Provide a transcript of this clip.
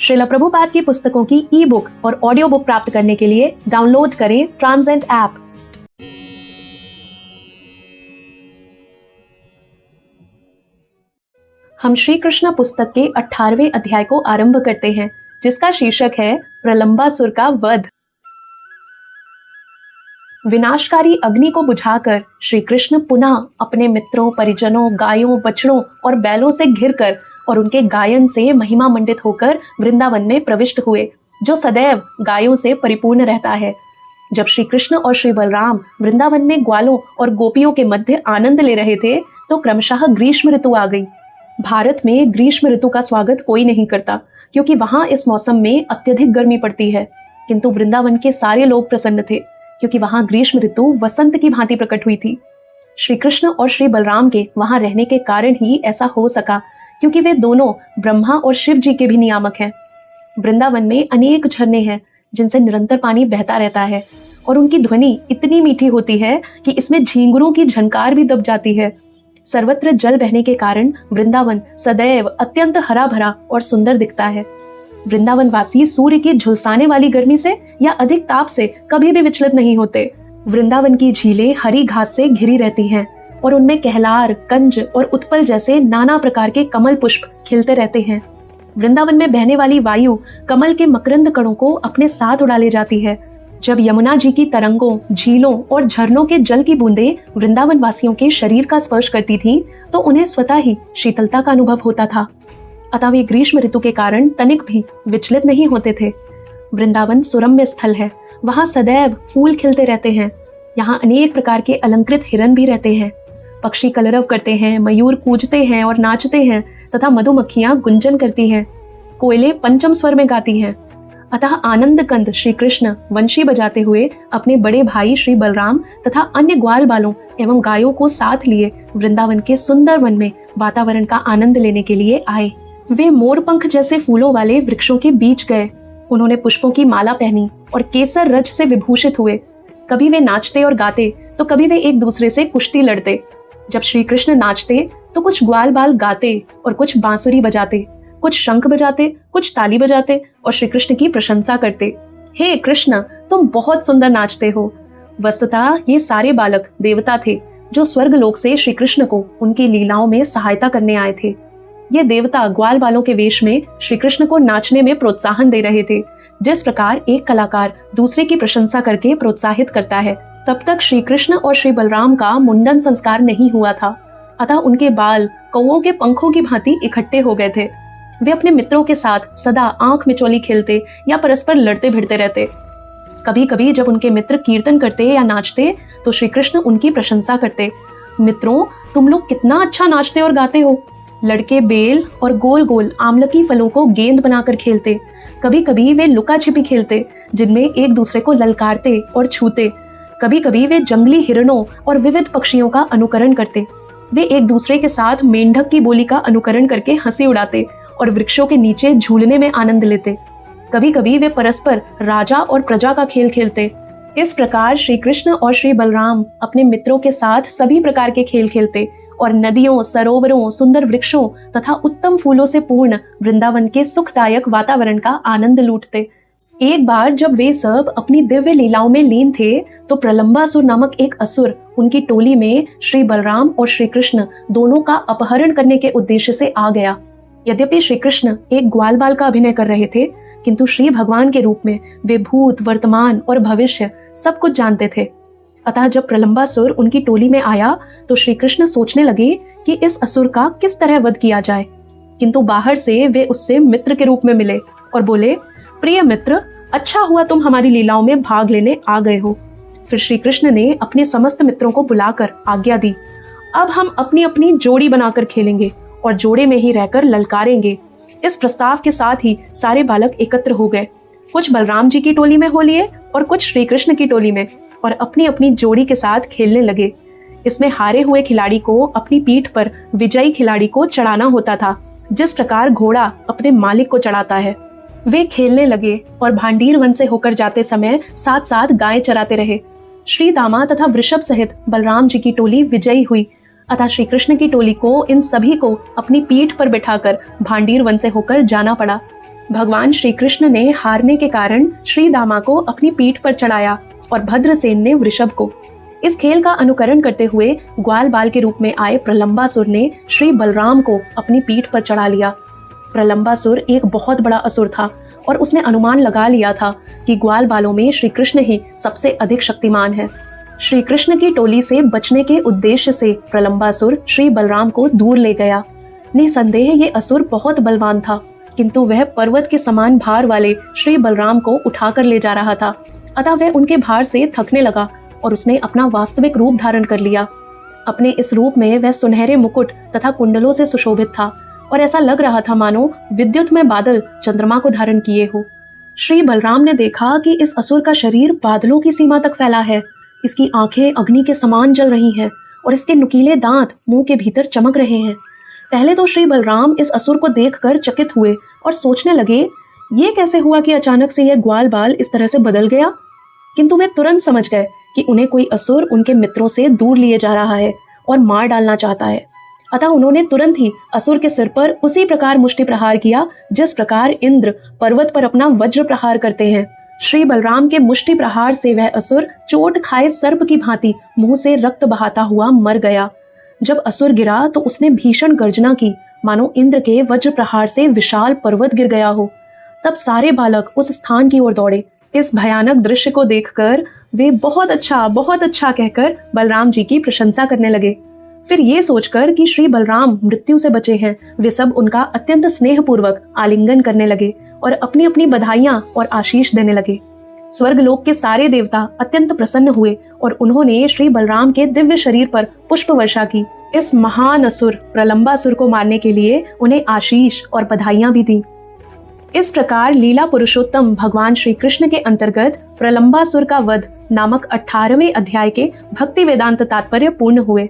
श्रील प्रभुपाद की पुस्तकों की ई बुक और ऑडियो बुक प्राप्त करने के लिए डाउनलोड करें ट्रांसेंड ऐप। हम श्री कृष्ण पुस्तक के 18वें अध्याय को आरंभ करते हैं, जिसका शीर्षक है प्रलंबासुर का वध। विनाशकारी अग्नि को बुझाकर श्री कृष्ण पुनः अपने मित्रों, परिजनों, गायों, बछड़ों और बैलों से घिरकर और उनके गायन से महिमा मंडित होकर वृंदावन में प्रविष्ट हुए, जो सदैव गायों से परिपूर्ण रहता है। जब श्री कृष्ण और श्री बलराम वृंदावन में ग्वालों और गोपियों के मध्य आनंद ले रहे थे, तो क्रमशः ग्रीष्म ऋतु आ गई। भारत में ग्रीष्म ऋतु का स्वागत कोई नहीं करता, क्योंकि वहां इस मौसम में अत्यधिक गर्मी पड़ती है। किंतु वृंदावन के सारे लोग प्रसन्न थे, क्योंकि वहां ग्रीष्म ऋतु वसंत की भांति प्रकट हुई थी। श्री कृष्ण और श्री बलराम के वहां रहने के कारण ही ऐसा हो सका, क्योंकि वे दोनों ब्रह्मा और शिव जी के भी नियामक हैं। वृंदावन में अनेक झरने हैं, जिनसे निरंतर पानी बहता रहता है, और उनकी ध्वनि इतनी मीठी होती है कि इसमें झींगुरों की झनकार भी दब जाती है। सर्वत्र जल बहने के कारण वृंदावन सदैव अत्यंत हरा भरा और सुंदर दिखता है। वृंदावन वासी सूर्य की झुलसाने वाली गर्मी से या अधिक ताप से कभी भी विचलित नहीं होते। वृंदावन की झीलें हरी घास से घिरी रहती हैं, और उनमें कहलार, कंज और उत्पल जैसे नाना प्रकार के कमल पुष्प खिलते रहते हैं। वृंदावन में बहने वाली वायु कमल के मकरंद कणों को अपने साथ उड़ा ले जाती है। जब यमुना जी की तरंगों, झीलों और झरनों के जल की बूंदें वृंदावन वासियों के शरीर का स्पर्श करती थीं, तो उन्हें स्वतः ही शीतलता का अनुभव होता था। अतः वे ग्रीष्म ऋतु के कारण तनिक भी विचलित नहीं होते थे। वृंदावन सुरम्य स्थल है, वहां सदैव फूल खिलते रहते हैं। यहाँ अनेक प्रकार के अलंकृत हिरन भी रहते हैं। पक्षी कलरव करते हैं, मयूर कूजते हैं और नाचते हैं, तथा मधुमक्खियां गुंजन करती हैं। कोयले पंचम स्वर में गाती हैं। अतः आनंद कंद श्री कृष्ण वंशी बजाते हुए अपने बड़े भाई श्री बलराम तथा अन्य ग्वाल बालों एवं गायों को साथ लिए वृंदावन के सुंदर वन में वातावरण का आनंद लेने के लिए आए। वे मोरपंख जैसे फूलों वाले वृक्षों के बीच गए। उन्होंने पुष्पों की माला पहनी और केसर रज से विभूषित हुए। कभी वे नाचते और गाते, तो कभी वे एक दूसरे से कुश्ती लड़ते। जब श्री कृष्ण नाचते तो कुछ ग्वाल बाल गाते और कुछ बांसुरी बजाते, कुछ शंख बजाते, कुछ ताली बजाते और श्री कृष्ण की प्रशंसा करते। हे कृष्ण, तुम बहुत सुंदर नाचते हो। वस्तुतः ये सारे बालक देवता थे, जो स्वर्ग लोक से श्री कृष्ण को उनकी लीलाओं में सहायता करने आए थे। ये देवता ग्वाल बालों के वेश में श्री कृष्ण को नाचने में प्रोत्साहन दे रहे थे, जिस प्रकार एक कलाकार दूसरे की प्रशंसा करके प्रोत्साहित करता है। तब तक श्री कृष्ण और श्री बलराम का मुंडन संस्कार नहीं हुआ था, अतः उनके बाल कौओं के पंखों की भांति इकट्ठे हो गए थे। वे अपने मित्रों के साथ सदा आंख मिचौली खेलते या परस्पर लड़ते भिड़ते रहते। कभी कभी जब उनके मित्र कीर्तन करते या नाचते, तो श्री कृष्ण उनकी प्रशंसा करते। मित्रों, तुम लोग कितना अच्छा नाचते और गाते हो। लड़के बेल और गोल गोल आमलकी फलों को गेंद बनाकर खेलते। कभी कभी वे लुका छिपी खेलते, जिनमें एक दूसरे को ललकारते और छूते। कभी कभी वे जंगली हिरणों और विविध पक्षियों का अनुकरण करते। वे एक दूसरे के साथ मेंढक की बोली का अनुकरण करके हंसी उड़ाते और वृक्षों के नीचे झूलने में आनंद लेते। कभी कभी वे परस्पर राजा और प्रजा का खेल खेलते। इस प्रकार श्री कृष्ण और श्री बलराम अपने मित्रों के साथ सभी प्रकार के खेल खेलते और नदियों, सरोवरों, सुंदर वृक्षों तथा उत्तम फूलों से पूर्ण वृंदावन के सुखदायक वातावरण का आनंद लूटते। एक बार जब वे सब अपनी दिव्य लीलाओं में लीन थे, तो प्रलंबासुर नामक एक असुर उनकी टोली में श्री बलराम और श्री कृष्ण दोनों का अपहरण करने के उद्देश्य से आ गया। यद्यपि श्री कृष्ण एक ग्वाल बाल का अभिनय कर रहे थे, किंतु श्री भगवान के रूप में वे भूत, वर्तमान और भविष्य सब कुछ जानते थे। अतः जब प्रलंबासुर उनकी टोली में आया, तो श्री कृष्ण सोचने लगे कि इस असुर का किस तरह वध किया जाए। किंतु बाहर से वे उससे मित्र के रूप में मिले और बोले, प्रिय मित्र, अच्छा हुआ तुम हमारी लीलाओं में भाग लेने आ गए हो। फिर श्री कृष्ण ने अपने समस्त मित्रों को बुलाकर आज्ञा दी, अब हम अपनी अपनी जोड़ी बनाकर खेलेंगे और जोड़े में ही रहकर ललकारेंगे। इस प्रस्ताव के साथ ही सारे बालक एकत्र हो गए। कुछ बलराम जी की टोली में हो लिए और कुछ श्री कृष्ण की टोली में, और अपनी अपनी जोड़ी के साथ खेलने लगे। इसमें हारे हुए खिलाड़ी को अपनी पीठ पर विजयी खिलाड़ी को चढ़ाना होता था, जिस प्रकार घोड़ा अपने मालिक को चढ़ाता है। वे खेलने लगे और भांडीर वन से होकर जाते समय साथ साथ गाय चराते रहे। श्री दामा तथा वृषभ सहित बलराम जी की टोली विजयी हुई, अतः श्री कृष्ण की टोली को इन सभी को अपनी पीठ पर बिठाकर भांडीर वन से होकर जाना पड़ा। भगवान श्री कृष्ण ने हारने के कारण श्री दामा को अपनी पीठ पर चढ़ाया और भद्रसेन ने वृषभ को। इस खेल का अनुकरण करते हुए ग्वाल बाल के रूप में आए प्रलंबासुर ने श्री बलराम को अपनी पीठ पर चढ़ा लिया। प्रलंबासुर एक बहुत बड़ा असुर था और उसने अनुमान लगा लिया था कि ग्वाल बालों में श्री कृष्ण ही सबसे अधिक शक्तिमान है। श्री कृष्ण की टोली से बचने के उद्देश्य से प्रलंबासुर श्री बलराम को दूर ले गया। निसंदेह ये असुर बहुत बलवान था, किंतु वह पर्वत के समान भार वाले श्री बलराम को उठाकर ले जा रहा था। अतः वह उनके भार से थकने लगा और उसने अपना वास्तविक रूप धारण कर लिया। अपने इस रूप में वह सुनहरे मुकुट तथा कुंडलों से सुशोभित था और ऐसा लग रहा था मानो विद्युतमय बादल चंद्रमा को धारण किए हो। श्री बलराम ने देखा कि इस असुर का शरीर बादलों की सीमा तक फैला है। इसकी आंखें अग्नि के समान जल रही हैं और इसके नुकीले दांत मुंह के भीतर चमक रहे हैं। पहले तो श्री बलराम इस असुर को देखकर चकित हुए और सोचने लगे, ये कैसे हुआ कि अचानक से यह ग्वाल बाल इस तरह से बदल गया। किंतु वे तुरंत समझ गए कि उन्हें कोई असुर उनके मित्रों से दूर लिए जा रहा है और मार डालना चाहता है। अतः उन्होंने तुरंत ही असुर के सिर पर उसी प्रकार मुष्टि प्रहार किया जिस प्रकार इंद्र पर्वत पर अपना वज्र प्रहार करते हैं। श्री बलराम के मुष्टि प्रहार से वह असुर चोट खाए सर्प की भांति मुंह से रक्त बहाता हुआ मर गया। जब असुर गिरा तो उसने भीषण गर्जना की, मानो इंद्र के वज्र प्रहार से विशाल पर्वत गिर गया हो। तब सारे बालक उस स्थान की ओर दौड़े। इस भयानक दृश्य को देखकर वे बहुत अच्छा कहकर बलराम जी की प्रशंसा करने लगे। फिर ये सोचकर कि श्री बलराम मृत्यु से बचे हैं, वे सब उनका अत्यंत स्नेहपूर्वक आलिंगन करने लगे और अपनी अपनी बधाइयां और आशीष देने लगे। स्वर्गलोक के सारे देवता अत्यंत प्रसन्न हुए और उन्होंने श्री बलराम के दिव्य शरीर पर पुष्प वर्षा की। इस महान असुर प्रलंबासुर को मारने के लिए उन्हें आशीष और बधाइयां भी दी। इस प्रकार लीला पुरुषोत्तम भगवान श्री कृष्ण के अंतर्गत प्रलंबासुर का वध नामक 18वें अध्याय के भक्ति वेदांत तात्पर्य पूर्ण हुए।